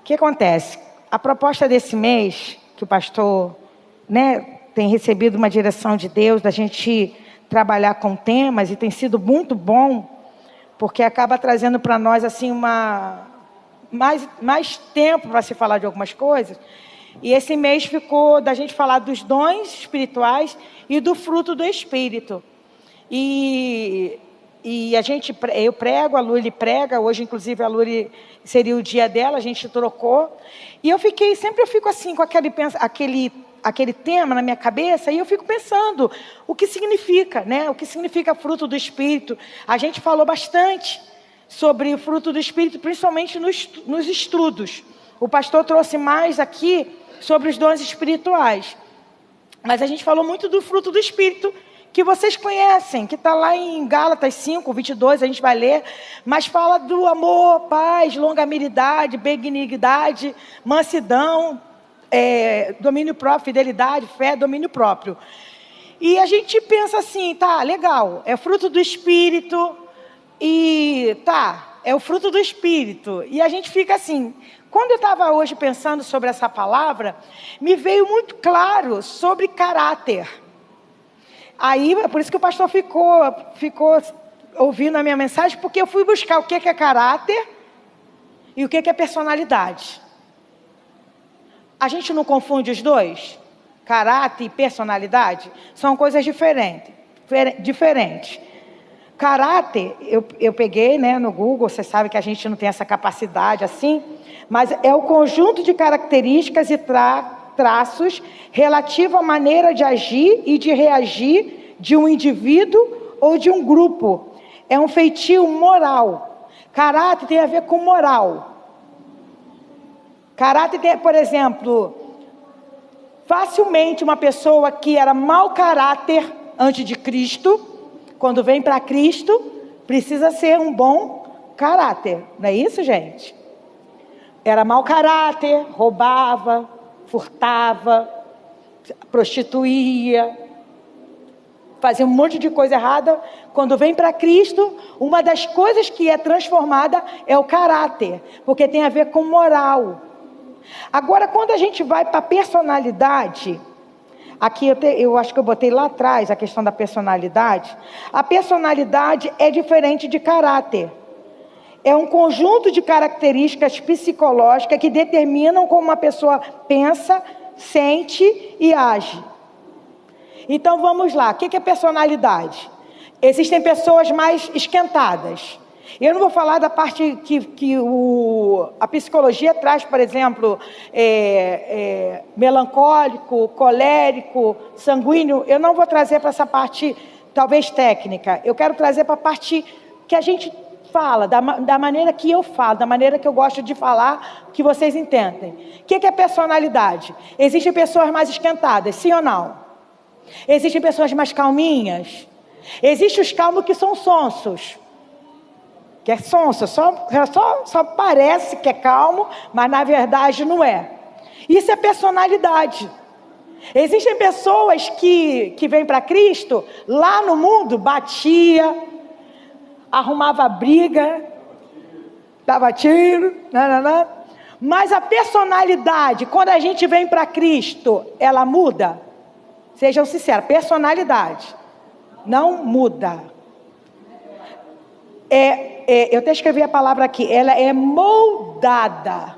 O que acontece? A proposta desse mês, que o pastor, tem recebido uma direção de Deus, da gente trabalhar com temas, e tem sido muito bom, porque acaba trazendo para nós assim mais tempo para se falar de algumas coisas. E esse mês ficou da gente falar dos dons espirituais e do fruto do Espírito. E eu prego, a Luli prega, hoje inclusive a Luli seria o dia dela, a gente trocou. E eu fico assim com aquele tema na minha cabeça, e eu fico pensando o que significa, o que significa fruto do Espírito. A gente falou bastante sobre o fruto do Espírito, principalmente nos estudos. O pastor trouxe mais aqui sobre os dons espirituais. Mas a gente falou muito do fruto do Espírito, que vocês conhecem, que está lá em Gálatas 5, 22, a gente vai ler, mas fala do amor, paz, longanimidade, benignidade, mansidão, domínio próprio, fidelidade, fé, domínio próprio. E a gente pensa assim, tá, legal, é fruto do Espírito, é o fruto do Espírito. E a gente fica assim, quando eu estava hoje pensando sobre essa palavra, me veio muito claro sobre caráter. Aí, é por isso que o pastor ficou ouvindo a minha mensagem, porque eu fui buscar o que é caráter e o que é personalidade. A gente não confunde os dois? Caráter e personalidade são coisas diferentes. Caráter, eu peguei no Google, você sabe que a gente não tem essa capacidade assim, mas é o conjunto de características e traços relativo à maneira de agir e de reagir de um indivíduo ou de um grupo. É um feitio moral. Caráter tem a ver com moral. Caráter tem, por exemplo, facilmente uma pessoa que era mau caráter antes de Cristo, quando vem para Cristo, precisa ser um bom caráter. Não é isso, gente? Era mau caráter, roubava, furtava, prostituía, fazia um monte de coisa errada. Quando vem para Cristo, uma das coisas que é transformada é o caráter, porque tem a ver com moral. Agora, quando a gente vai para a personalidade, aqui eu acho que eu botei lá atrás a questão da personalidade. A personalidade é diferente de caráter. É um conjunto de características psicológicas que determinam como uma pessoa pensa, sente e age. Então vamos lá, o que é personalidade? Existem pessoas mais esquentadas. Eu não vou falar da parte que a psicologia traz, por exemplo, melancólico, colérico, sanguíneo. Eu não vou trazer para essa parte, talvez técnica. Eu quero trazer para a parte que a gente fala, da maneira que eu falo, da maneira que eu gosto de falar, que vocês entendem. O que é personalidade? Existem pessoas mais esquentadas, sim ou não? Existem pessoas mais calminhas? Existem os calmos que são sonsos. Que é sonso, só parece que é calmo, mas na verdade não é. Isso é personalidade. Existem pessoas que vêm para Cristo, lá no mundo, batia, arrumava briga, dava tiro, mas a personalidade, quando a gente vem para Cristo, ela muda? Sejam sinceros, personalidade não muda. Eu até escrevi a palavra aqui, ela é moldada.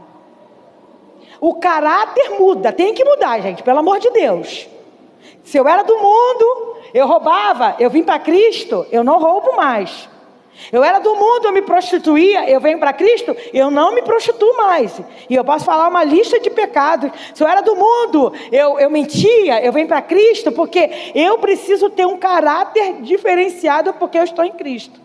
O caráter muda, tem que mudar, gente, pelo amor de Deus. Se eu era do mundo, eu roubava, eu vim para Cristo, eu não roubo mais. Eu era do mundo, eu me prostituía, eu venho para Cristo, eu não me prostituo mais. E eu posso falar uma lista de pecados. Se eu era do mundo, eu mentia, eu venho para Cristo, porque eu preciso ter um caráter diferenciado, porque eu estou em Cristo.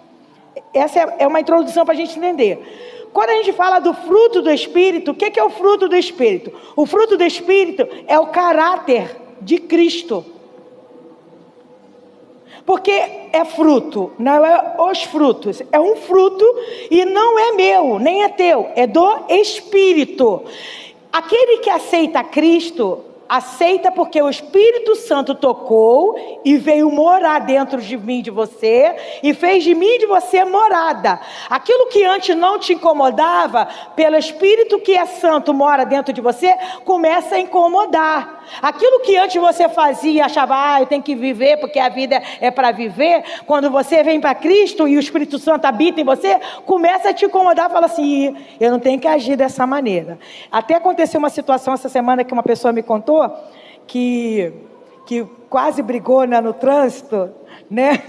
Essa é uma introdução para a gente entender. Quando a gente fala do fruto do Espírito, o que é o fruto do Espírito? O fruto do Espírito é o caráter de Cristo. Porque é fruto, não é os frutos. É um fruto e não é meu, nem é teu, é do Espírito. Aquele que aceita Cristo, Aceita porque o Espírito Santo tocou e veio morar dentro de mim, de você, e fez de mim e de você morada. Aquilo que antes não te incomodava, pelo Espírito que é santo mora dentro de você, começa a incomodar. Aquilo que antes você fazia e achava, eu tenho que viver porque a vida é para viver, quando você vem para Cristo e o Espírito Santo habita em você, começa a te incomodar, fala assim, eu não tenho que agir dessa maneira. Até aconteceu uma situação essa semana que uma pessoa me contou, que quase brigou, né, no trânsito, né?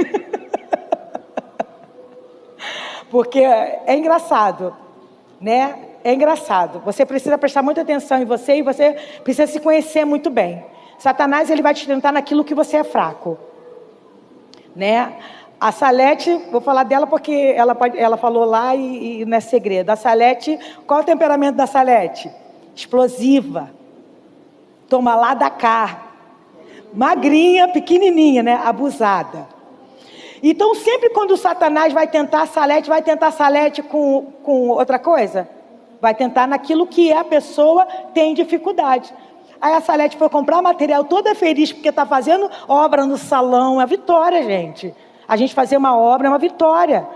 Porque é engraçado, né? É engraçado. Você precisa prestar muita atenção em você e você precisa se conhecer muito bem. Satanás, ele vai te tentar naquilo que você é fraco, né? A Salete, vou falar dela porque ela falou lá e não é segredo. A Salete, qual é o temperamento da Salete? Explosiva. Toma lá da cá. Magrinha, pequenininha, né? Abusada. Então, sempre quando o Satanás vai tentar a Salete com outra coisa? Vai tentar naquilo que a pessoa tem dificuldade. Aí a Salete foi comprar material toda feliz porque está fazendo obra no salão. É vitória, gente. A gente fazer uma obra é uma vitória.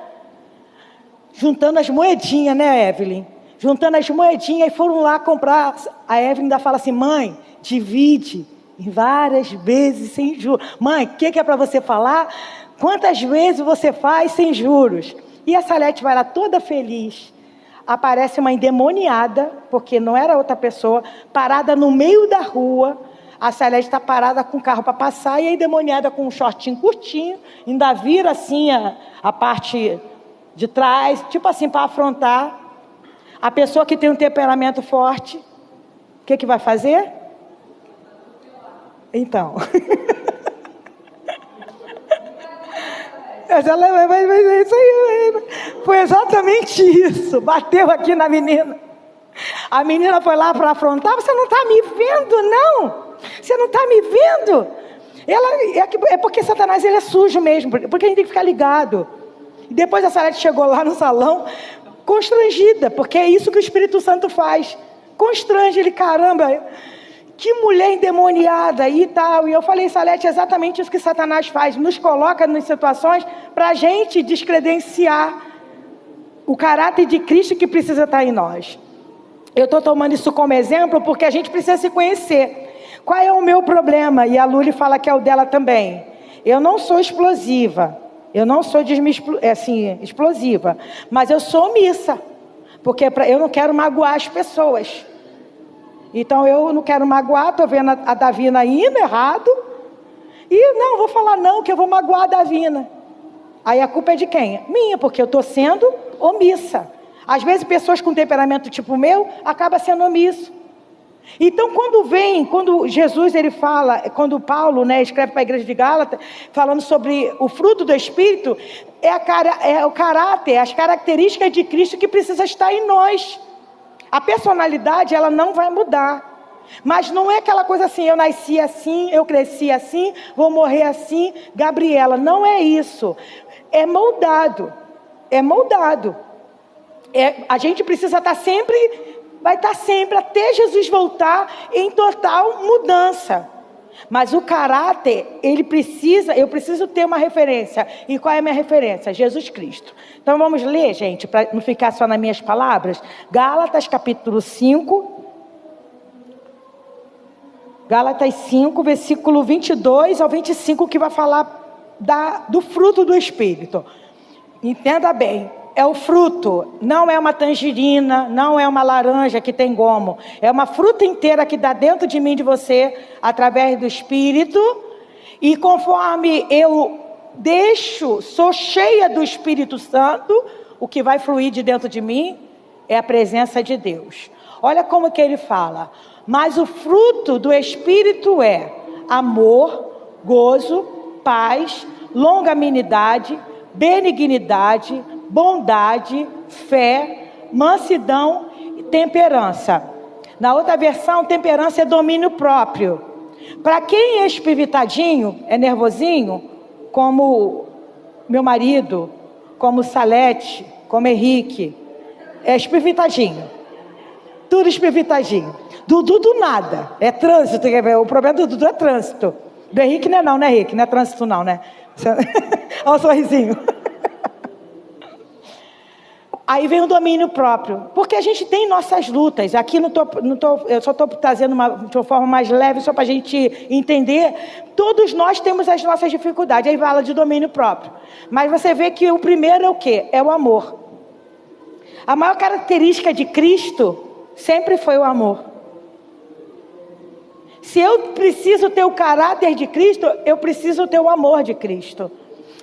Juntando as moedinhas, né, Evelyn? Juntando as moedinhas e foram lá comprar. A Evelyn ainda fala assim, mãe, divide em várias vezes sem juros. Mãe, o que é para você falar? Quantas vezes você faz sem juros? E a Salete vai lá toda feliz. Aparece uma endemoniada, porque não era outra pessoa, parada no meio da rua. A Salete está parada com o carro para passar e a endemoniada com um shortinho curtinho, ainda vira assim a parte de trás, tipo assim, para afrontar. A pessoa que tem um temperamento forte, o que vai fazer? Então... Isso aí, foi exatamente isso. Bateu aqui na menina. A menina foi lá para afrontar. Você não está me vendo, não? Você não está me vendo? É porque Satanás, ele é sujo mesmo. Porque a gente tem que ficar ligado. E depois a Salete chegou lá no salão constrangida, porque é isso que o Espírito Santo faz. Constrange ele, caramba... Que mulher endemoniada e tal. E eu falei, Salete, é exatamente isso que Satanás faz. Nos coloca nas situações para a gente descredenciar o caráter de Cristo que precisa estar em nós. Eu estou tomando isso como exemplo porque a gente precisa se conhecer. Qual é o meu problema? E a Luli fala que é o dela também. Eu não sou explosiva. Eu não sou explosiva. Mas eu sou omissa. Porque eu não quero magoar as pessoas. Então eu não quero magoar, estou vendo a Davina indo errado. E não, vou falar não, que eu vou magoar a Davina. Aí a culpa é de quem? Minha, porque eu estou sendo omissa. Às vezes pessoas com temperamento tipo o meu, acabam sendo omisso. Então quando Jesus ele fala, quando Paulo, né, escreve para a igreja de Gálatas, falando sobre o fruto do Espírito, é o caráter, as características de Cristo que precisa estar em nós. A personalidade, ela não vai mudar. Mas não é aquela coisa assim, eu nasci assim, eu cresci assim, vou morrer assim, Gabriela. Não é isso. É moldado. É moldado. A gente precisa estar sempre, vai estar sempre, até Jesus voltar, em total mudança. Mas o caráter, eu preciso ter uma referência. E qual é a minha referência? Jesus Cristo. Então vamos ler, gente, para não ficar só nas minhas palavras. Gálatas capítulo 5. Gálatas 5, versículo 22 ao 25, que vai falar do fruto do Espírito. Entenda bem. É o fruto, não é uma tangerina, não é uma laranja que tem gomo. É uma fruta inteira que dá dentro de mim e de você, através do Espírito. E conforme eu sou cheia do Espírito Santo, o que vai fluir de dentro de mim é a presença de Deus. Olha como que ele fala. Mas o fruto do Espírito é amor, gozo, paz, longanimidade, benignidade, bondade, fé, mansidão e temperança. Na outra versão, temperança é domínio próprio. Para quem é espiritadinho, é nervosinho, como meu marido, como Salete, como Henrique, é espiritadinho. Tudo espivitadinho. Dudu do nada. É trânsito. O problema do Dudu é trânsito. Do Henrique não é não, né, Henrique? Não é trânsito não, né? Olha o sorrisinho. Aí vem o domínio próprio. Porque a gente tem nossas lutas. Aqui eu só estou trazendo de uma forma mais leve, só para a gente entender. Todos nós temos as nossas dificuldades. Aí fala de domínio próprio. Mas você vê que o primeiro é o quê? É o amor. A maior característica de Cristo sempre foi o amor. Se eu preciso ter o caráter de Cristo, eu preciso ter o amor de Cristo.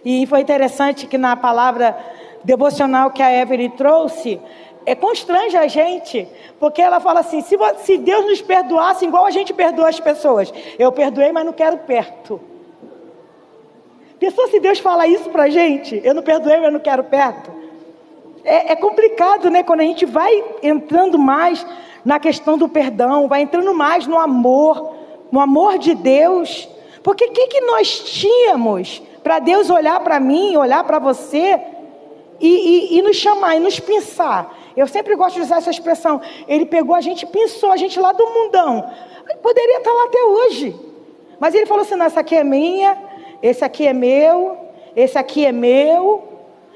E foi interessante que na palavra devocional que a Evelyn trouxe, constrange a gente, porque ela fala assim, se Deus nos perdoasse igual a gente perdoa as pessoas, eu perdoei, mas não quero perto. Pensou se Deus fala isso pra gente? Eu não perdoei, mas não quero perto. É complicado, né? Quando a gente vai entrando mais na questão do perdão, vai entrando mais no amor de Deus. Porque o que nós tínhamos para Deus olhar para mim, olhar para você e nos chamar, e nos pensar? Eu sempre gosto de usar essa expressão. Ele pegou a gente, pensou a gente lá do mundão. Poderia estar lá até hoje. Mas ele falou assim, não, essa aqui é minha, esse aqui é meu, esse aqui é meu.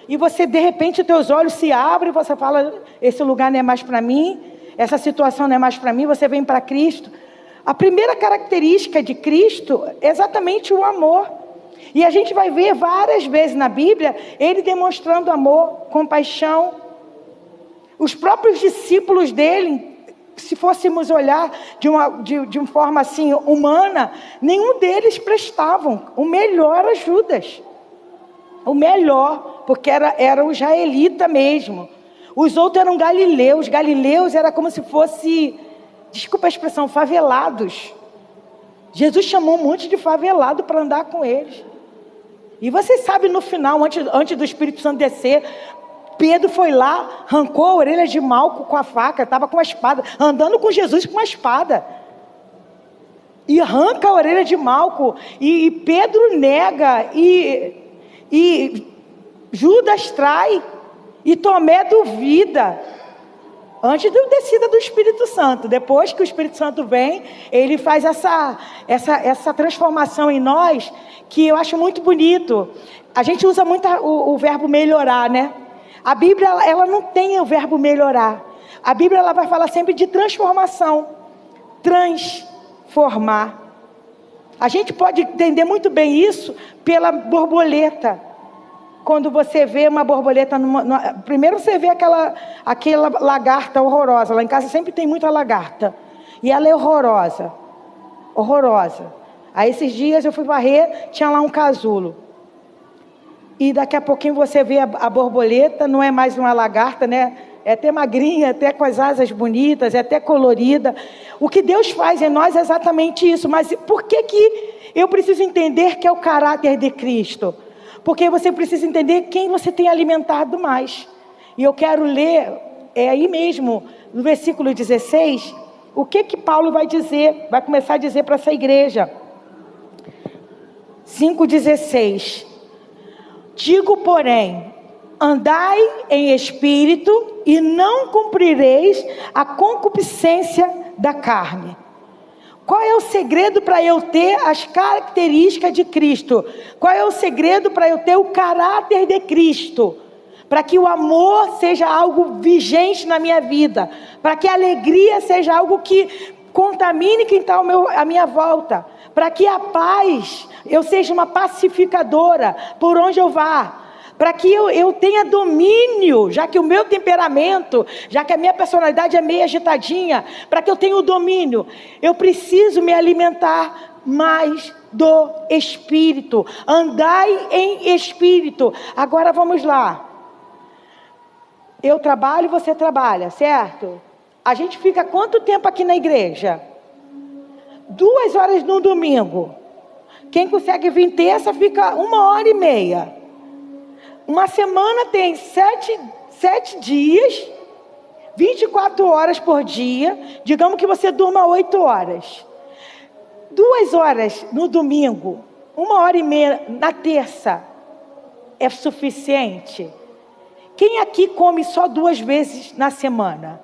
E você, de repente, os teus olhos se abrem e você fala, esse lugar não é mais para mim, essa situação não é mais para mim, você vem para Cristo. A primeira característica de Cristo é exatamente o amor. E a gente vai ver várias vezes na Bíblia, ele demonstrando amor, compaixão. Os próprios discípulos dele, se fôssemos olhar de uma forma assim, humana, nenhum deles prestavam o melhor a Judas. O melhor, porque era o israelita mesmo. Os outros eram galileus. Galileus era como se fosse, desculpa a expressão, favelados. Jesus chamou um monte de favelado para andar com eles. E vocês sabem, no final, antes do Espírito Santo descer, Pedro foi lá, arrancou a orelha de Malco com a faca, estava com a espada, andando com Jesus com a espada. E arranca a orelha de Malco, e Pedro nega, e Judas trai, e Tomé duvida, antes da descida do Espírito Santo. Depois que o Espírito Santo vem, ele faz essa transformação em nós, que eu acho muito bonito. A gente usa muito o verbo melhorar, né? A Bíblia, ela não tem o verbo melhorar. A Bíblia, ela vai falar sempre de transformação, transformar. A gente pode entender muito bem isso pela borboleta. Quando você vê uma borboleta, primeiro você vê aquela lagarta horrorosa. Lá em casa sempre tem muita lagarta. E ela é horrorosa. Horrorosa. Aí esses dias eu fui varrer, tinha lá um casulo. E daqui a pouquinho você vê a borboleta, não é mais uma lagarta, né? É até magrinha, até com as asas bonitas, é até colorida. O que Deus faz em nós é exatamente isso. Mas por que eu preciso entender que é o caráter de Cristo? Porque você precisa entender quem você tem alimentado mais. E eu quero ler, aí mesmo, no versículo 16, o que Paulo vai dizer, vai começar a dizer para essa igreja. 5,16. Digo, porém, andai em espírito e não cumprireis a concupiscência da carne. Qual é o segredo para eu ter as características de Cristo? Qual é o segredo para eu ter o caráter de Cristo? Para que o amor seja algo vigente na minha vida. Para que a alegria seja algo que contamine quem está à minha volta. Para que a paz, eu seja uma pacificadora por onde eu vá. Para que eu tenha domínio, já que o meu temperamento, já que a minha personalidade é meio agitadinha, para que eu tenha o domínio, eu preciso me alimentar mais do Espírito. Andai em Espírito. Agora vamos lá. Eu trabalho, você trabalha, certo? A gente fica quanto tempo aqui na igreja? 2 horas no domingo. Quem consegue vir terça fica 1h30. Uma semana tem 7 dias, 24 horas por dia. Digamos que você durma 8 horas. 2 horas no domingo, 1h30 na terça é suficiente? Quem aqui come só 2 vezes na semana?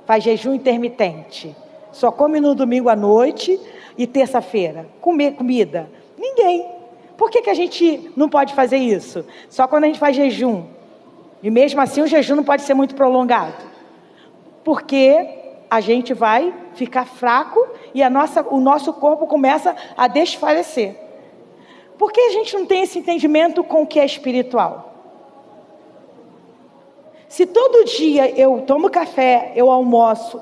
faz jejum intermitente? Só come no domingo à noite e terça-feira. Comer comida? Ninguém. Por que a gente não pode fazer isso? Só quando a gente faz jejum. E mesmo assim o jejum não pode ser muito prolongado. Porque a gente vai ficar fraco e o nosso corpo começa a desfalecer. Por que a gente não tem esse entendimento com o que é espiritual? Se todo dia eu tomo café, eu almoço,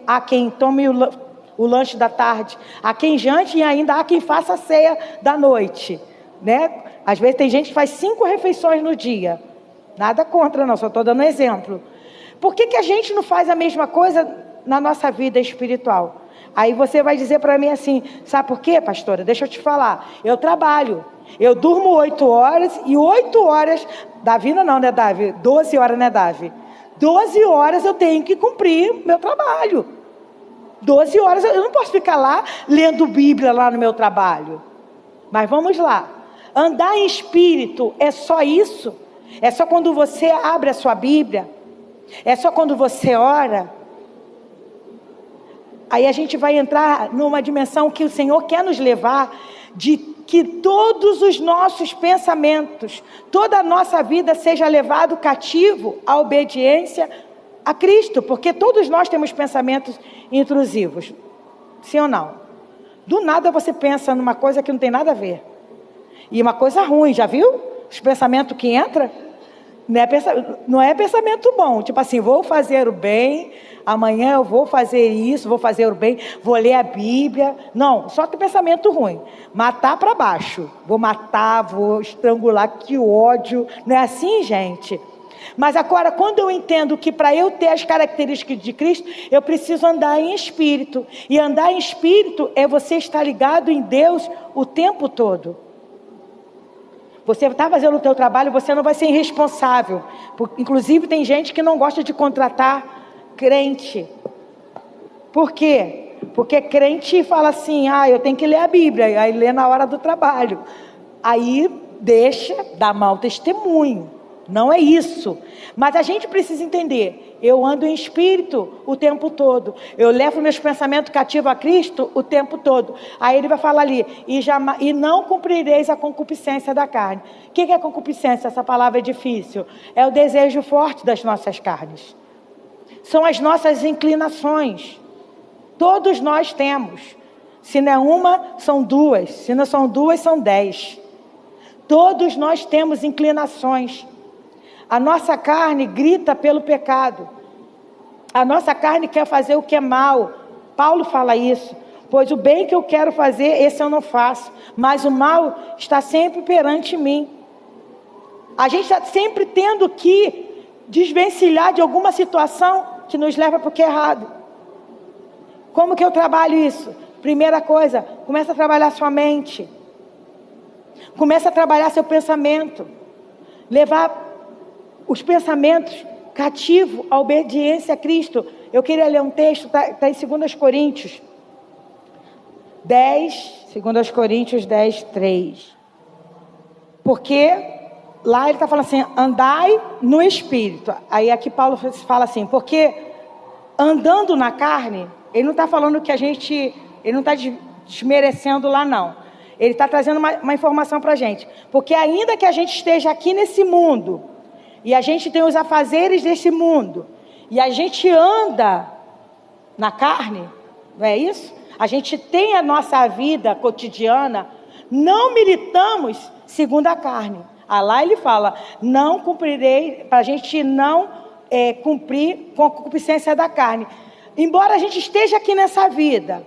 há quem tome o lanche da tarde, há quem jante e ainda há quem faça a ceia da noite, né? Às vezes tem gente que faz 5 refeições no dia. Nada contra não, só estou dando exemplo. Por que a gente não faz a mesma coisa na nossa vida espiritual? Aí você vai dizer para mim assim, sabe por quê, pastora? Deixa eu te falar. Eu trabalho, eu durmo 8 horas e 8 horas, Davi não, né, Davi? 12 horas, né, Davi? 12 horas eu tenho que cumprir meu trabalho. 12 horas, eu não posso ficar lá lendo Bíblia lá no meu trabalho. Mas vamos lá. Andar em espírito é só isso? É só quando você abre a sua Bíblia? É só quando você ora? Aí a gente vai entrar numa dimensão que o Senhor quer nos levar, de que todos os nossos pensamentos, toda a nossa vida seja levado cativo à obediência a Cristo, porque todos nós temos pensamentos intrusivos, sim ou não? Do nada você pensa numa coisa que não tem nada a ver, e uma coisa ruim, já viu? Os pensamentos que entram, não é pensamento bom, tipo assim, vou fazer o bem, amanhã eu vou fazer isso, vou fazer o bem, vou ler a Bíblia. Não, só que pensamento ruim. Matar para baixo. Vou matar, vou estrangular, que ódio. Não é assim, gente? Mas agora, quando eu entendo que para eu ter as características de Cristo, eu preciso andar em espírito. E andar em espírito é você estar ligado em Deus o tempo todo. Você está fazendo o teu trabalho, você não vai ser irresponsável. Inclusive, tem gente que não gosta de contratar crente. Por quê? Porque crente fala assim, eu tenho que ler a Bíblia, aí lê na hora do trabalho. Aí dá mau testemunho. Não é isso. Mas a gente precisa entender, eu ando em espírito o tempo todo. Eu levo meus pensamentos cativos a Cristo o tempo todo. Aí ele vai falar ali, e não cumprireis a concupiscência da carne. O que é concupiscência? Essa palavra é difícil. É o desejo forte das nossas carnes. São as nossas inclinações. Todos nós temos. Se não é uma, são 2. Se não são 2, são 10. Todos nós temos inclinações. A nossa carne grita pelo pecado. A nossa carne quer fazer o que é mal. Paulo fala isso. Pois o bem que eu quero fazer, esse eu não faço. Mas o mal está sempre perante mim. A gente está sempre tendo que desvencilhar de alguma situação que nos leva para o que é errado. Como que eu trabalho isso? Primeira coisa, começa a trabalhar sua mente. Começa a trabalhar seu pensamento. Levar os pensamentos cativos à obediência a Cristo. Eu queria ler um texto, está em 2 Coríntios 10, 2 Coríntios 10, 3. Porque lá ele está falando assim, andai no Espírito. Aí aqui Paulo fala assim, porque andando na carne, ele não está falando que ele não está desmerecendo lá não. Ele está trazendo uma informação para a gente. Porque ainda que a gente esteja aqui nesse mundo, e a gente tem os afazeres desse mundo, e a gente anda na carne, não é isso? A gente tem a nossa vida cotidiana, não militamos segundo a carne. Lá ele fala, não cumprirei, para a gente não cumprir com a concupiscência da carne. Embora a gente esteja aqui nessa vida,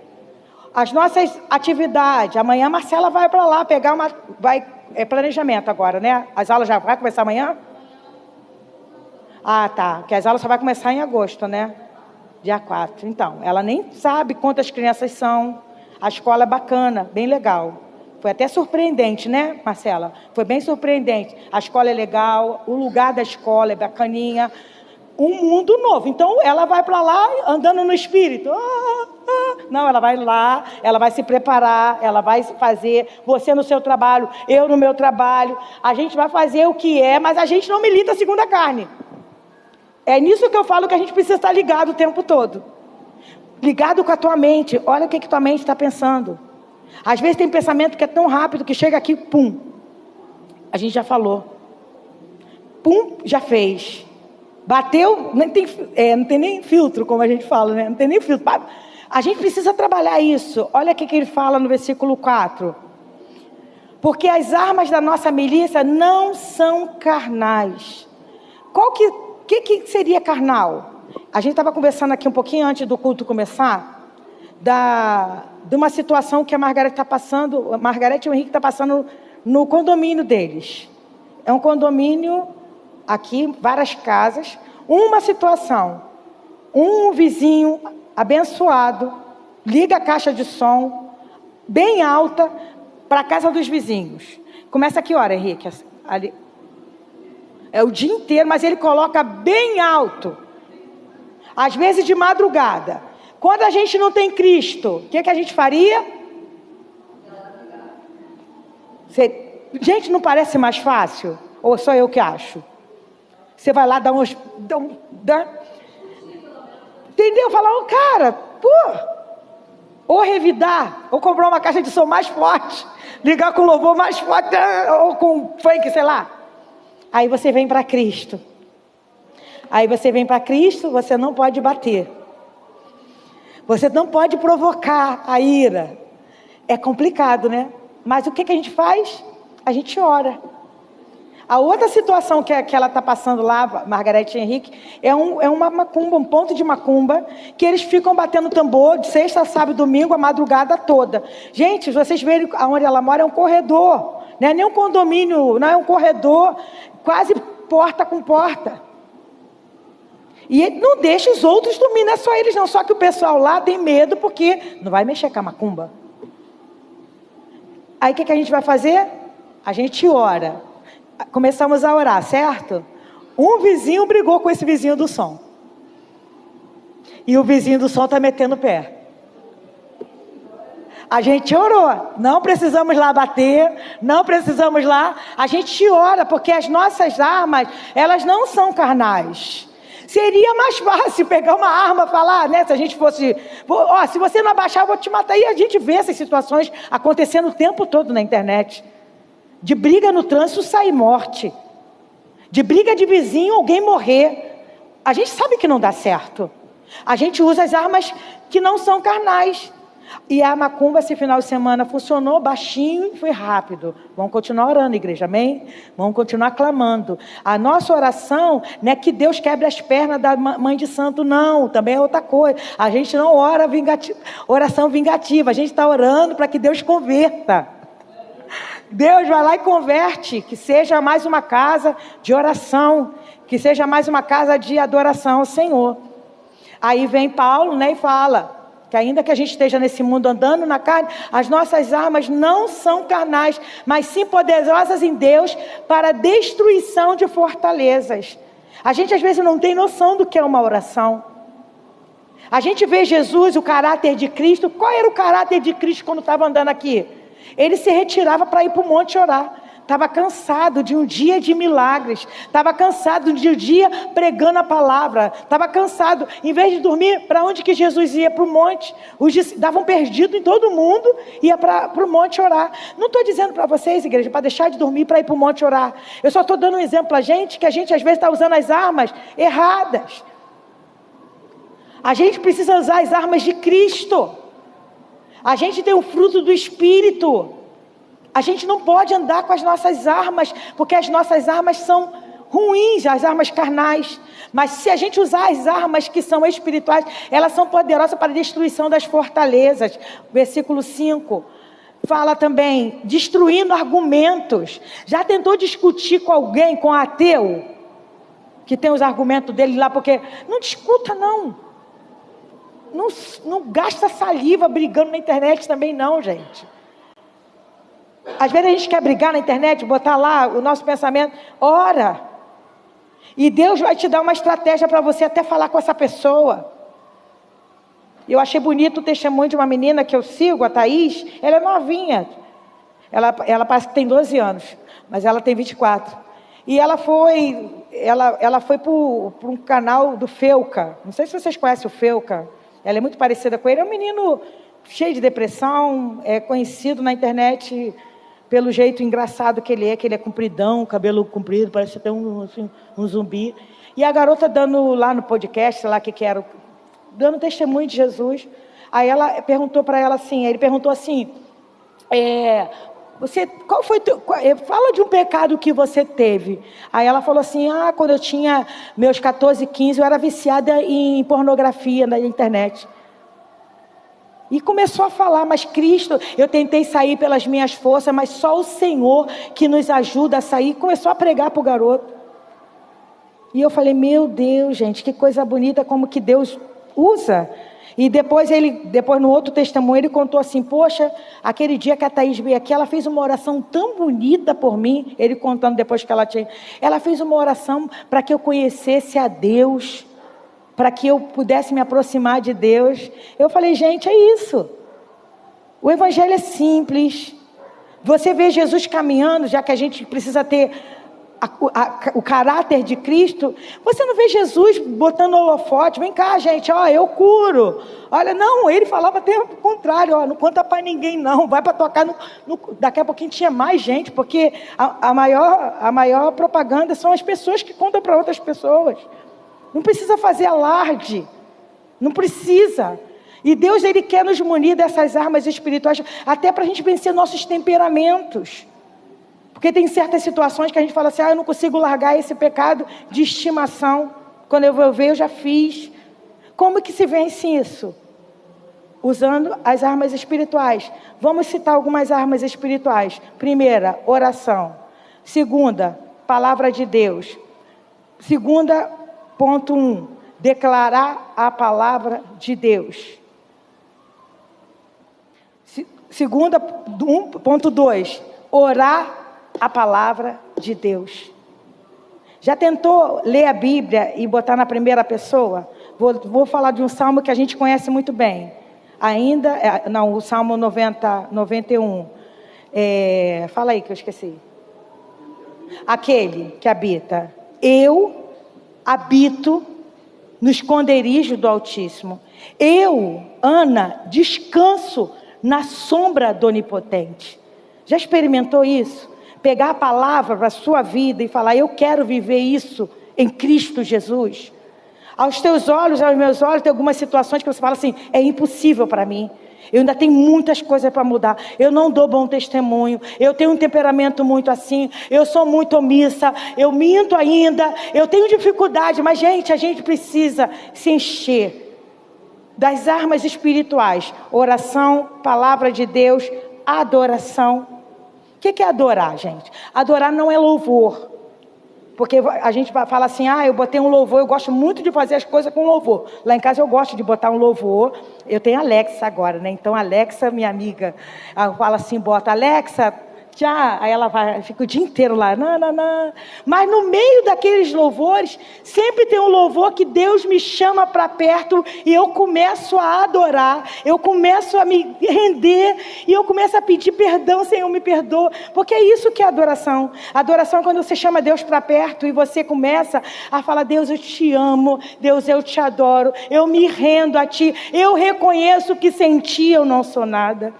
as nossas atividades, amanhã a Marcela vai para lá pegar planejamento agora, né? As aulas já vão começar amanhã? Tá, porque as aulas só vai começar em agosto, né? Dia 4. Então, ela nem sabe quantas crianças são. A escola é bacana, bem legal. Foi até surpreendente, né, Marcela? Foi bem surpreendente. A escola é legal, o lugar da escola é bacaninha. Um mundo novo. Então, ela vai para lá andando no espírito. Não, ela vai lá, ela vai se preparar, ela vai fazer, você no seu trabalho, eu no meu trabalho. A gente vai fazer o que é, mas a gente não milita segundo a carne. É nisso que eu falo que a gente precisa estar ligado o tempo todo. Ligado com a tua mente. Olha o que tua mente está pensando. Às vezes tem pensamento que é tão rápido que chega aqui, pum. A gente já falou. Pum, já fez. Bateu, não tem nem filtro, como a gente fala, né? Não tem nem filtro. A gente precisa trabalhar isso. Olha o que ele fala no versículo 4. Porque as armas da nossa milícia não são carnais. Qual que seria carnal? A gente estava conversando aqui um pouquinho antes do culto começar, de uma situação que a Margarete e o Henrique está passando no condomínio deles. É um condomínio aqui, várias casas. Uma situação, um vizinho abençoado, liga a caixa de som, bem alta, para a casa dos vizinhos. Começa a que hora, Henrique? Ali. É o dia inteiro, mas ele coloca bem alto. Às vezes de madrugada. Quando a gente não tem Cristo, o que a gente faria? Gente, não parece mais fácil? Ou só eu que acho? Você vai lá dar uns... Entendeu? Falar, cara, ou revidar, ou comprar uma caixa de som mais forte, ligar com louvor mais forte, ou com funk, sei lá. Aí você vem para Cristo. Você não pode bater. Você não pode provocar a ira. É complicado, né? Mas o que a gente faz? A gente ora. A outra situação que ela está passando lá, Margarete e Henrique, é uma macumba, um ponto de macumba, que eles ficam batendo tambor de sexta, sábado e domingo, a madrugada toda. Gente, se vocês verem onde ela mora, é um corredor. Não é nem um condomínio, não é um corredor, quase porta com porta. E ele não deixa os outros dormir, não é só eles não. Só que o pessoal lá tem medo, porque não vai mexer com a macumba. Aí o que a gente vai fazer? A gente ora. Começamos a orar, certo? Um vizinho brigou com esse vizinho do som. E o vizinho do som está metendo o pé. A gente orou. Não precisamos lá bater. Não precisamos lá. A gente ora, porque as nossas armas, elas não são carnais. Seria mais fácil pegar uma arma e falar, né? Se a gente fosse... se você não abaixar, eu vou te matar. E a gente vê essas situações acontecendo o tempo todo na internet. De briga no trânsito sai morte. De briga de vizinho alguém morrer. A gente sabe que não dá certo. A gente usa as armas que não são carnais. E a macumba esse final de semana funcionou baixinho e foi rápido. Vamos continuar orando, igreja, amém? Vamos continuar clamando. A nossa oração não é que Deus quebre as pernas da mãe de santo, não. Também é outra coisa. A gente não ora oração vingativa. A gente está orando para que Deus converta. Deus vai lá e converte, que seja mais uma casa de oração, que seja mais uma casa de adoração ao Senhor. Aí vem Paulo, né, e fala que ainda que a gente esteja nesse mundo andando na carne, as nossas armas não são carnais, mas sim poderosas em Deus para a destruição de fortalezas. A gente às vezes não tem noção do que é uma oração. A gente vê Jesus, o caráter de Cristo. Qual era o caráter de Cristo quando estava andando aqui? Ele se retirava para ir para o monte orar. Estava cansado de um dia de milagres. Estava cansado de um dia pregando a palavra. Estava cansado. Em vez de dormir, para onde que Jesus ia? Para o monte. Davam perdido em todo mundo. Ia para o monte orar. Não estou dizendo para vocês, igreja, para deixar de dormir para ir para o monte orar. Eu só estou dando um exemplo para a gente, que a gente às vezes está usando as armas erradas. A gente precisa usar as armas de Cristo. A gente tem o fruto do Espírito. A gente não pode andar com as nossas armas, porque as nossas armas são ruins, as armas carnais. Mas se a gente usar as armas que são espirituais, elas são poderosas para a destruição das fortalezas. Versículo 5 fala também, destruindo argumentos. Já tentou discutir com alguém, com ateu, que tem os argumentos dele lá, porque não discuta não. Não gasta saliva brigando na internet também não, gente. Às vezes a gente quer brigar na internet, botar lá o nosso pensamento. Ora. E Deus vai te dar uma estratégia para você até falar com essa pessoa. Eu achei bonito o testemunho de uma menina que eu sigo, a Thaís. Ela é novinha. Ela parece que tem 12 anos, mas ela tem 24. E ela foi ela foi para um canal do Felca. Não sei se vocês conhecem o Felca. Ela é muito parecida com ele. É um menino cheio de depressão, é conhecido na internet pelo jeito engraçado que ele é compridão, cabelo comprido, parece até um zumbi. E a garota dando lá no podcast, sei lá o que era, dando testemunho de Jesus. Aí ela perguntou para ela assim, ele perguntou assim, qual foi fala de um pecado que você teve. Aí ela falou assim, quando eu tinha meus 14, 15, eu era viciada em pornografia na internet. E começou a falar, mas Cristo, eu tentei sair pelas minhas forças, mas só o Senhor que nos ajuda a sair. Começou a pregar para o garoto. E eu falei, meu Deus, gente, que coisa bonita como que Deus usa. E depois no outro testemunho, ele contou assim, poxa, aquele dia que a Thaís veio aqui, ela fez uma oração tão bonita por mim, ele contando depois que ela fez uma oração para que eu conhecesse a Deus, para que eu pudesse me aproximar de Deus. Eu falei, gente, é isso. O evangelho é simples. Você vê Jesus caminhando, já que a gente precisa ter o caráter de Cristo. Você não vê Jesus botando holofote, vem cá, gente, eu curo. Olha, não, ele falava até o contrário, não conta para ninguém não, vai para tocar daqui a pouquinho tinha mais gente, porque a maior propaganda são as pessoas que contam para outras pessoas. Não precisa fazer alarde. Não precisa. E Deus, Ele quer nos munir dessas armas espirituais, até para a gente vencer nossos temperamentos. Porque tem certas situações que a gente fala assim, eu não consigo largar esse pecado de estimação. Quando eu vou ver, eu já fiz. Como que se vence isso? Usando as armas espirituais. Vamos citar algumas armas espirituais. Primeira, oração. Segunda, palavra de Deus. Ponto 1, declarar a palavra de Deus. Ponto 2, orar a palavra de Deus. Já tentou ler a Bíblia e botar na primeira pessoa? Vou falar de um salmo que a gente conhece muito bem. O Salmo 91. Fala aí que eu esqueci. Aquele que habita. Eu habito no esconderijo do Altíssimo. Eu, Ana, descanso na sombra do Onipotente. Já experimentou isso? Pegar a palavra para a sua vida e falar, eu quero viver isso em Cristo Jesus. Aos teus olhos, aos meus olhos, tem algumas situações que você fala assim, é impossível para mim. Eu ainda tenho muitas coisas para mudar. Eu não dou bom testemunho. Eu tenho um temperamento muito assim. Eu sou muito omissa. Eu minto ainda. Eu tenho dificuldade. Mas, gente, a gente precisa se encher das armas espirituais. Oração, palavra de Deus, adoração. O que é adorar, gente? Adorar não é louvor. Porque a gente fala assim, eu botei um louvor, eu gosto muito de fazer as coisas com louvor. Lá em casa eu gosto de botar um louvor. Eu tenho a Alexa agora, né? Então a Alexa, minha amiga, ela fala assim, bota, Alexa, já. Aí ela fica o dia inteiro lá, não. Mas no meio daqueles louvores, sempre tem um louvor que Deus me chama para perto e eu começo a adorar, eu começo a me render e eu começo a pedir perdão, Senhor, me perdoa. Porque é isso que é adoração. Adoração é quando você chama Deus para perto e você começa a falar, Deus, eu te amo, Deus, eu te adoro, eu me rendo a Ti, eu reconheço que sem Ti eu não sou nada.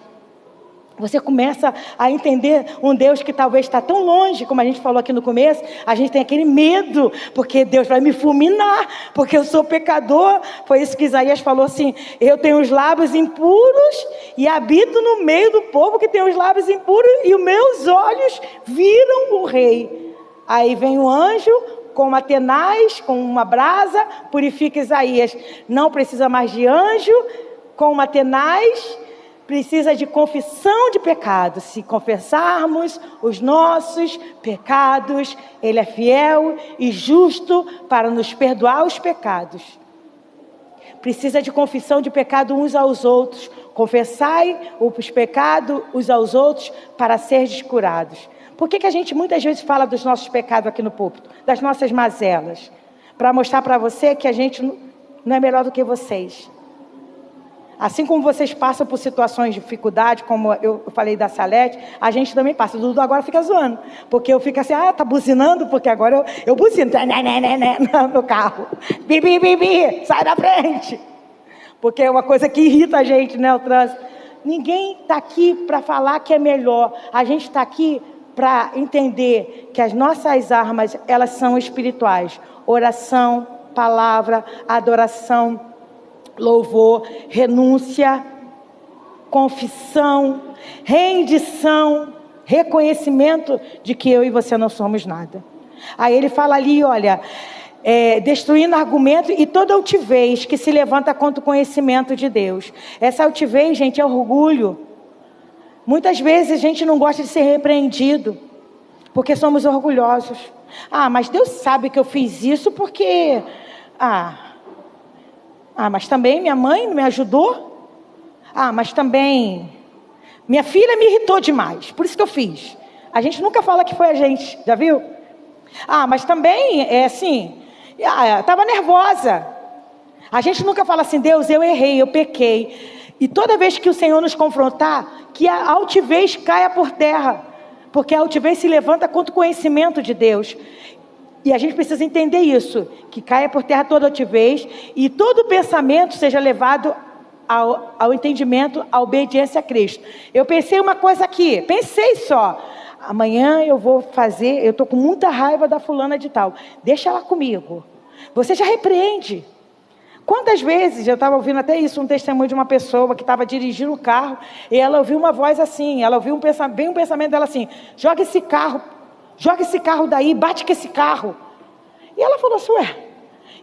Você começa a entender um Deus que talvez está tão longe, como a gente falou aqui no começo, a gente tem aquele medo, porque Deus vai me fulminar, porque eu sou pecador. Foi isso que Isaías falou assim, eu tenho os lábios impuros e habito no meio do povo que tem os lábios impuros e os meus olhos viram o rei. Aí vem o anjo com uma tenaz, com uma brasa, purifica Isaías. Não precisa mais de anjo, com uma tenaz, precisa de confissão de pecados. Se confessarmos os nossos pecados, Ele é fiel e justo para nos perdoar os pecados. Precisa de confissão de pecado uns aos outros. Confessai os pecados uns aos outros para serdes curados. Por que a gente muitas vezes fala dos nossos pecados aqui no púlpito? Das nossas mazelas. Para mostrar para você que a gente não é melhor do que vocês. Assim como vocês passam por situações de dificuldade, como eu falei da Salete, a gente também passa. O Dudu agora fica zoando, porque eu fico assim, tá buzinando, porque agora eu buzino no carro. Bibi, bibi, sai da frente. Porque é uma coisa que irrita a gente, né, o trânsito. Ninguém está aqui para falar que é melhor. A gente está aqui para entender que as nossas armas, elas são espirituais. Oração, palavra, adoração, louvor, renúncia, confissão, rendição, reconhecimento de que eu e você não somos nada. Aí ele fala ali, olha, destruindo argumento e toda altivez que se levanta contra o conhecimento de Deus. Essa altivez, gente, é orgulho. Muitas vezes a gente não gosta de ser repreendido, porque somos orgulhosos. Mas Deus sabe que eu fiz isso porque... mas também minha mãe não me ajudou. Mas também minha filha me irritou demais, por isso que eu fiz. A gente nunca fala que foi a gente, já viu? Mas também, estava nervosa. A gente nunca fala assim, Deus, eu errei, eu pequei. E toda vez que o Senhor nos confrontar, que a altivez caia por terra, porque a altivez se levanta contra o conhecimento de Deus. E a gente precisa entender isso, que caia por terra toda altivez e todo pensamento seja levado ao entendimento, à obediência a Cristo. Eu pensei uma coisa aqui, pensei só, amanhã eu vou fazer, eu estou com muita raiva da fulana de tal, deixa ela comigo. Você já repreende. Quantas vezes, eu estava ouvindo até isso, um testemunho de uma pessoa que estava dirigindo o carro, e ela ouviu uma voz assim, ela ouviu um pensamento dela assim, joga esse carro daí, bate com esse carro. E ela falou assim,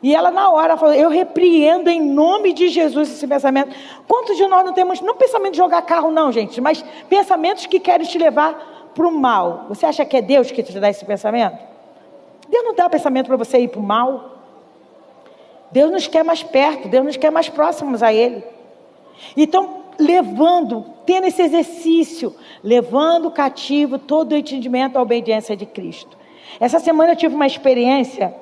e ela na hora falou, eu repreendo em nome de Jesus esse pensamento. Quantos de nós não temos, não pensamento de jogar carro não, gente, mas pensamentos que querem te levar para o mal. Você acha que é Deus que te dá esse pensamento? Deus não dá pensamento para você ir para o mal. Deus nos quer mais perto, Deus nos quer mais próximos a Ele. Então, tendo esse exercício, levando cativo todo o entendimento à obediência de Cristo. Essa semana eu tive uma experiência,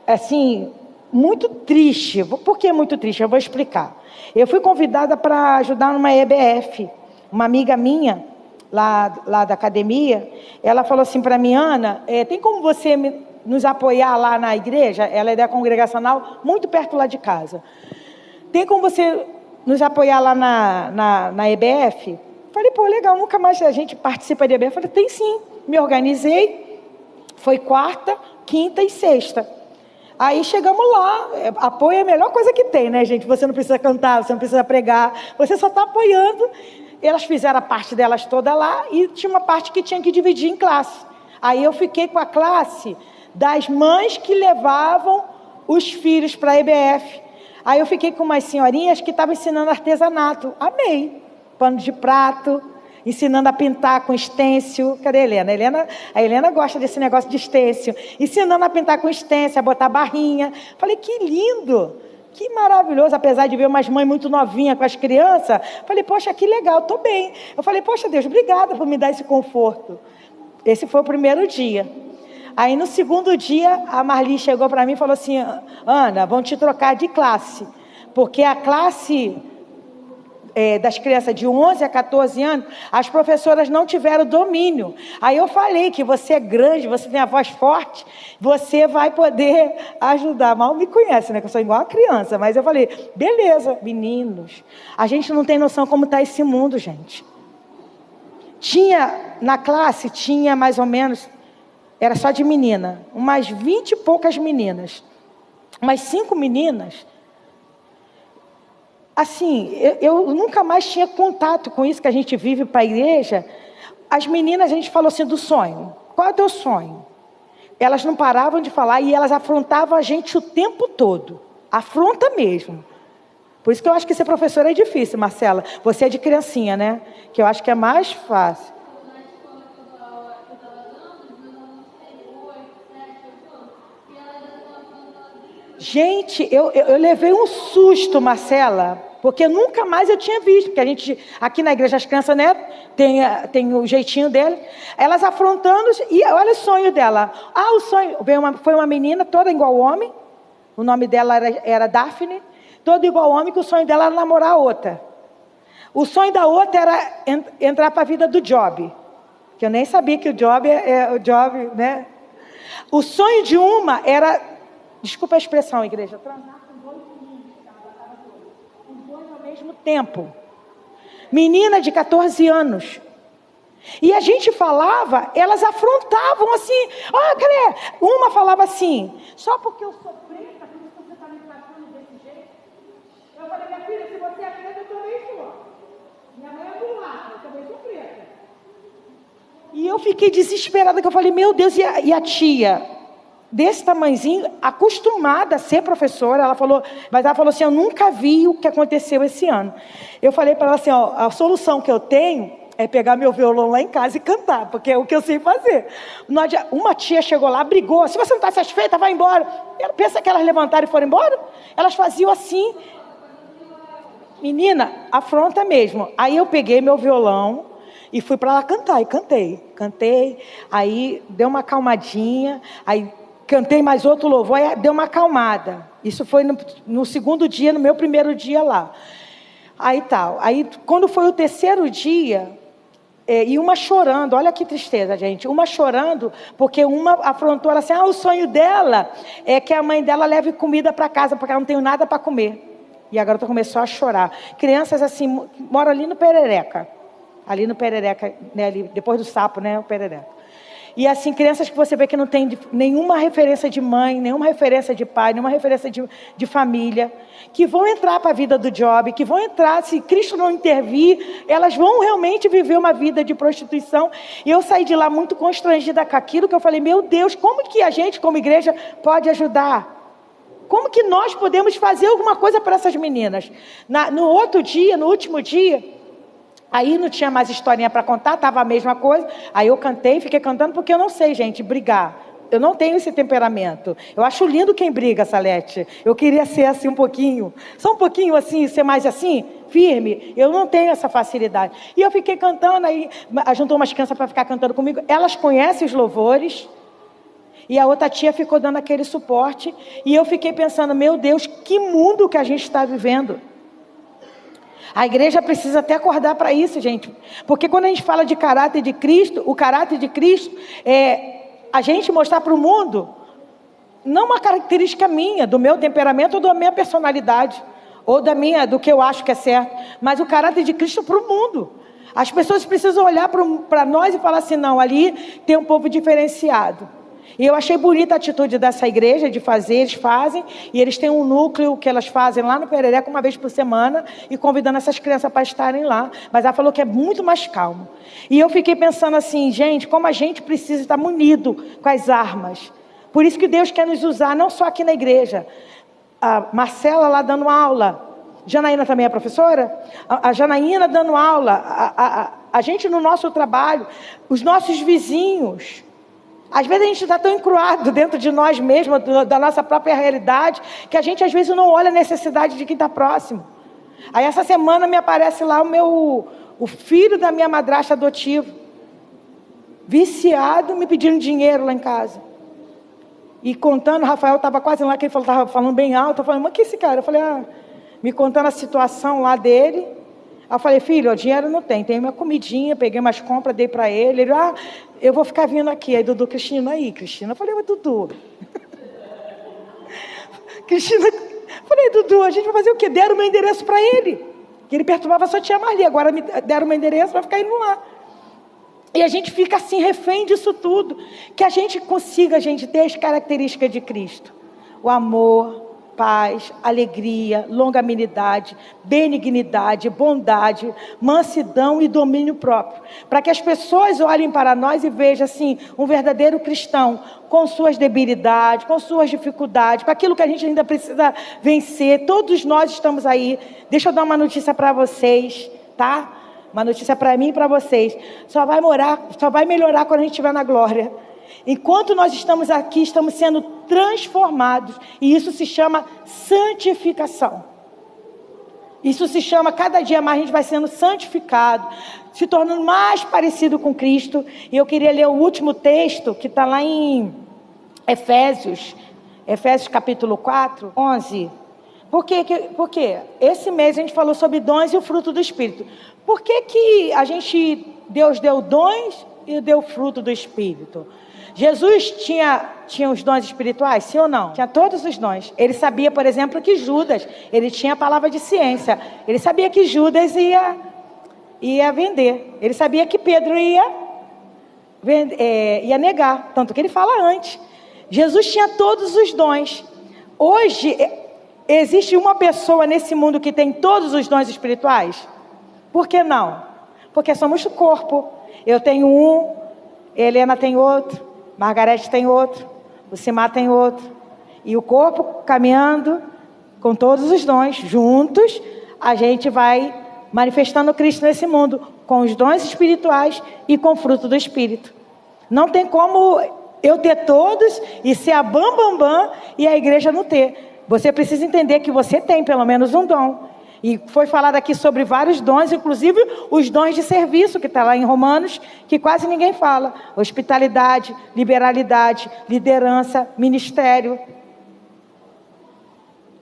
assim, muito triste. Por que muito triste? Eu vou explicar. Eu fui convidada para ajudar numa EBF. Uma amiga minha, lá da academia, ela falou assim para mim, Ana, tem como você nos apoiar lá na igreja? Ela é da congregacional, muito perto lá de casa. Tem como você nos apoiar lá na EBF? Falei, legal, nunca mais a gente participa de EBF. Falei, tem sim. Me organizei. Foi quarta, quinta e sexta. Aí chegamos lá. Apoio é a melhor coisa que tem, né, gente? Você não precisa cantar, você não precisa pregar. Você só está apoiando. Elas fizeram a parte delas toda lá e tinha uma parte que tinha que dividir em classe. Aí eu fiquei com a classe das mães que levavam os filhos para a EBF. Aí eu fiquei com umas senhorinhas que estavam ensinando artesanato. Amei. Pano de prato, ensinando a pintar com estêncil. Cadê a Helena? A Helena gosta desse negócio de estêncil. Ensinando a pintar com estêncil, a botar barrinha. Falei, que lindo, que maravilhoso. Apesar de ver umas mães muito novinhas com as crianças, falei, poxa, que legal, estou bem. Eu falei, poxa Deus, obrigada por me dar esse conforto. Esse foi o primeiro dia. Aí no segundo dia, a Marli chegou para mim e falou assim, Ana, vão te trocar de classe, porque a classe das crianças de 11 a 14 anos, as professoras não tiveram domínio. Aí eu falei que você é grande, você tem a voz forte, você vai poder ajudar. Mal me conhece, né, que eu sou igual a criança, mas eu falei, beleza, meninos, a gente não tem noção como está esse mundo, gente. Na classe, tinha mais ou menos... Era só de menina, umas 20 e poucas meninas, umas 5 meninas. Assim, eu nunca mais tinha contato com isso que a gente vive para a igreja. As meninas, a gente falou assim do sonho. Qual é o teu sonho? Elas não paravam de falar e elas afrontavam a gente o tempo todo. Afronta mesmo. Por isso que eu acho que ser professora é difícil, Marcela. Você é de criancinha, né? Que eu acho que é mais fácil. Gente, eu levei um susto, Marcela, porque nunca mais eu tinha visto, porque a gente, aqui na igreja, as crianças, né, tem o jeitinho delas, elas afrontando, e olha o sonho dela. O sonho, foi uma menina toda igual ao homem, o nome dela era Daphne, toda igual ao homem, que o sonho dela era namorar outra. O sonho da outra era entrar para a vida do Job, que eu nem sabia que o Job é o Job, né? O sonho de uma era, desculpa a expressão, igreja, transar com 2 meninos, com 2 ao mesmo tempo. Menina de 14 anos. E a gente falava, elas afrontavam assim, cadê? Uma falava assim, só porque eu sou preta, por isso você está me tratando desse jeito? Eu falei, minha filha, se você é preta, eu também sou. Minha mãe é do lado, eu também sou preta. E eu fiquei desesperada, que eu falei, meu Deus, e a tia, desse tamanhozinho, acostumada a ser professora, ela falou assim, eu nunca vi o que aconteceu esse ano. Eu falei para ela assim, a solução que eu tenho é pegar meu violão lá em casa e cantar, porque é o que eu sei fazer. Uma tia chegou lá, brigou, se você não está satisfeita, vai embora. Pensa que elas levantaram e foram embora? Elas faziam assim. Menina, afronta mesmo. Aí eu peguei meu violão e fui para lá cantar, e cantei, aí deu uma acalmadinha, aí cantei mais outro louvor, aí deu uma acalmada. Isso foi no segundo dia, no meu primeiro dia lá. Aí quando foi o terceiro dia, e uma chorando, olha que tristeza, gente, uma chorando, porque uma afrontou ela assim, o sonho dela é que a mãe dela leve comida para casa, porque ela não tem nada para comer. E a garota começou a chorar. Crianças assim, moram ali no Perereca, né, ali, depois do Sapo, né, o Perereca. E assim, crianças que você vê que não tem nenhuma referência de mãe, nenhuma referência de pai, nenhuma referência de família, que vão entrar para a vida do Job, que vão entrar, se Cristo não intervir, elas vão realmente viver uma vida de prostituição. E eu saí de lá muito constrangida com aquilo, que eu falei, meu Deus, como que a gente, como igreja, pode ajudar? Como que nós podemos fazer alguma coisa para essas meninas? No último dia, aí não tinha mais historinha para contar, estava a mesma coisa. Aí eu cantei, fiquei cantando, porque eu não sei, gente, brigar. Eu não tenho esse temperamento. Eu acho lindo quem briga, Salete. Eu queria ser assim um pouquinho, só um pouquinho assim, ser mais assim, firme. Eu não tenho essa facilidade. E eu fiquei cantando, aí juntou umas crianças para ficar cantando comigo. Elas conhecem os louvores. E a outra tia ficou dando aquele suporte. E eu fiquei pensando, meu Deus, que mundo que a gente está vivendo. A igreja precisa até acordar para isso, gente. Porque quando a gente fala de caráter de Cristo, o caráter de Cristo é a gente mostrar para o mundo, não uma característica minha, do meu temperamento ou da minha personalidade, ou do que eu acho que é certo, mas o caráter de Cristo para o mundo. As pessoas precisam olhar para nós e falar assim, não, ali tem um povo diferenciado. E eu achei bonita a atitude dessa igreja de fazer, eles fazem, e eles têm um núcleo que elas fazem lá no Perereca uma vez por semana, e convidando essas crianças para estarem lá. Mas ela falou que é muito mais calmo. E eu fiquei pensando assim, gente, como a gente precisa estar munido com as armas. Por isso que Deus quer nos usar, não só aqui na igreja. A Marcela lá dando aula, Janaína também é professora? A Janaína dando aula, a gente no nosso trabalho, os nossos vizinhos. Às vezes a gente está tão encruado dentro de nós mesmos, da nossa própria realidade, que a gente às vezes não olha a necessidade de quem está próximo. Aí essa semana me aparece lá o filho da minha madrasta adotiva, viciado, me pedindo dinheiro lá em casa. E contando, Rafael estava quase lá, que ele estava falando bem alto, eu falei, mas que esse cara? Eu falei, me contando a situação lá dele. Aí eu falei, filho, o dinheiro não tem minha comidinha, peguei umas compras, dei para ele. Ele, eu vou ficar vindo aqui. Aí, Dudu, Cristina, Eu falei, mas Dudu. Cristina, falei, Dudu, a gente vai fazer o quê? Deram o meu endereço para ele. Que ele perturbava só tia Marli, agora me deram o meu endereço, vai ficar indo lá. E a gente fica assim, refém disso tudo. Que a gente consiga, ter as características de Cristo. O amor, paz, alegria, longanimidade, benignidade, bondade, mansidão e domínio próprio. Para que as pessoas olhem para nós e vejam assim, um verdadeiro cristão, com suas debilidades, com suas dificuldades, com aquilo que a gente ainda precisa vencer. Todos nós estamos aí. Deixa eu dar uma notícia para vocês, tá? Uma notícia para mim e para vocês. Só vai melhorar quando a gente estiver na glória. Enquanto nós estamos aqui, estamos sendo transformados. E isso se chama santificação. Isso se chama, cada dia mais a gente vai sendo santificado, se tornando mais parecido com Cristo. E eu queria ler o último texto, que está lá em Efésios capítulo 4, 11. Por quê? Porque esse mês a gente falou sobre dons e o fruto do Espírito. Por que Deus deu dons e deu fruto do Espírito? Jesus tinha os dons espirituais, sim ou não? Tinha todos os dons. Ele sabia, por exemplo, que Judas, ele tinha a palavra de ciência. Ele sabia que Judas ia vender. Ele sabia que Pedro ia negar. Tanto que ele fala antes. Jesus tinha todos os dons. Hoje, existe uma pessoa nesse mundo que tem todos os dons espirituais? Por que não? Porque somos o corpo. Eu tenho um, Helena tem outro, Margarete tem outro, o Simar tem outro. E o corpo caminhando com todos os dons, juntos, a gente vai manifestando Cristo nesse mundo, com os dons espirituais e com o fruto do Espírito. Não tem como eu ter todos e ser a bam e a igreja não ter. Você precisa entender que você tem pelo menos um dom. E foi falado aqui sobre vários dons, inclusive os dons de serviço, que está lá em Romanos, que quase ninguém fala. Hospitalidade, liberalidade, liderança, ministério,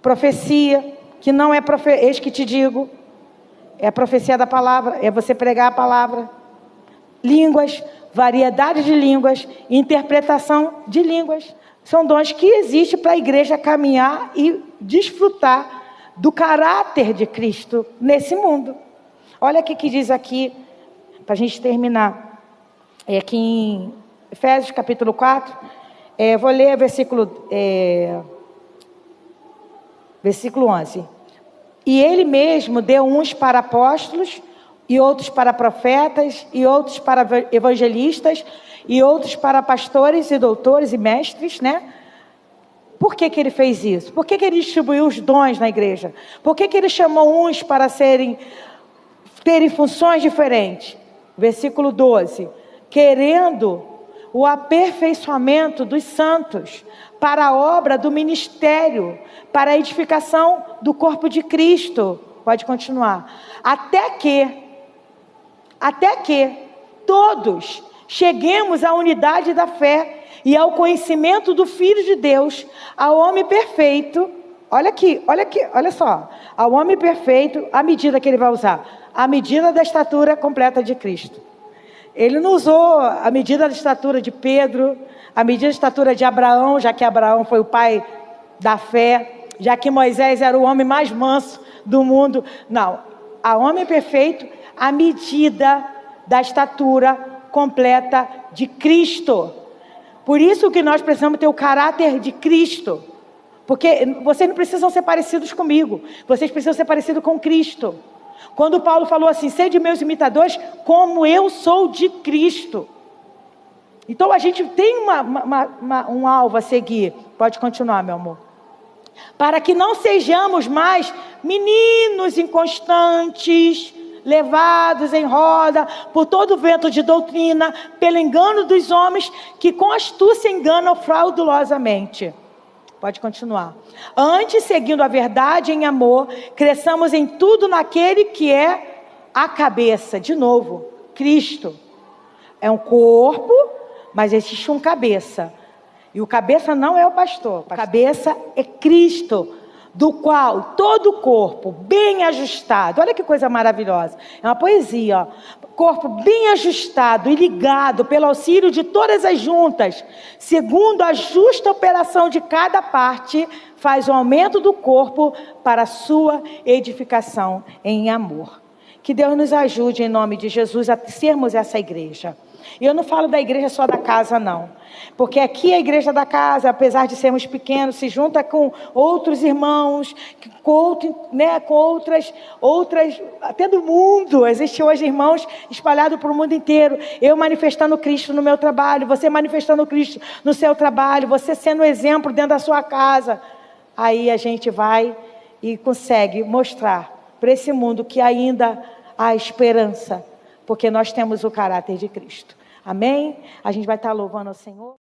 profecia, que não é eis que te digo, é a profecia da palavra, é você pregar a palavra. Línguas, variedade de línguas, interpretação de línguas. São dons que existem para a igreja caminhar e desfrutar do caráter de Cristo nesse mundo. Olha o que diz aqui, para a gente terminar. É aqui em Efésios capítulo 4, vou ler versículo 11. E ele mesmo deu uns para apóstolos, e outros para profetas, e outros para evangelistas, e outros para pastores e doutores e mestres, né? Por que ele fez isso? Por que ele distribuiu os dons na igreja? Por que ele chamou uns para terem funções diferentes? Versículo 12. Querendo o aperfeiçoamento dos santos para a obra do ministério, para a edificação do corpo de Cristo. Pode continuar. Até que todos cheguemos à unidade da fé e ao conhecimento do Filho de Deus, ao homem perfeito. Olha aqui, olha só. Ao homem perfeito, a medida que ele vai usar, a medida da estatura completa de Cristo. Ele não usou a medida da estatura de Pedro, a medida da estatura de Abraão, já que Abraão foi o pai da fé, já que Moisés era o homem mais manso do mundo. Não, a homem perfeito, a medida da estatura completa de Cristo. Por isso que nós precisamos ter o caráter de Cristo. Porque vocês não precisam ser parecidos comigo. Vocês precisam ser parecidos com Cristo. Quando Paulo falou assim, sede meus imitadores, como eu sou de Cristo. Então a gente tem um alvo a seguir. Pode continuar, meu amor. Para que não sejamos mais meninos inconstantes, levados em roda por todo vento de doutrina, pelo engano dos homens que com astúcia enganam fraudulosamente. Pode continuar. Antes, seguindo a verdade em amor, cresçamos em tudo naquele que é a cabeça. De novo, Cristo. É um corpo, mas existe um cabeça. E o cabeça não é o pastor. A cabeça é Cristo, do qual todo o corpo bem ajustado, olha que coisa maravilhosa, é uma poesia, ó. Corpo bem ajustado e ligado pelo auxílio de todas as juntas, segundo a justa operação de cada parte, faz o aumento do corpo para a sua edificação em amor. Que Deus nos ajude em nome de Jesus a sermos essa igreja. E eu não falo da igreja só da casa, não. Porque aqui a igreja da casa, apesar de sermos pequenos, se junta com outros irmãos, com outras, até do mundo. Existem hoje irmãos espalhados para o mundo inteiro. Eu manifestando Cristo no meu trabalho, você manifestando Cristo no seu trabalho, você sendo exemplo dentro da sua casa. Aí a gente vai e consegue mostrar para esse mundo que ainda há esperança, porque nós temos o caráter de Cristo. Amém? A gente vai estar louvando ao Senhor.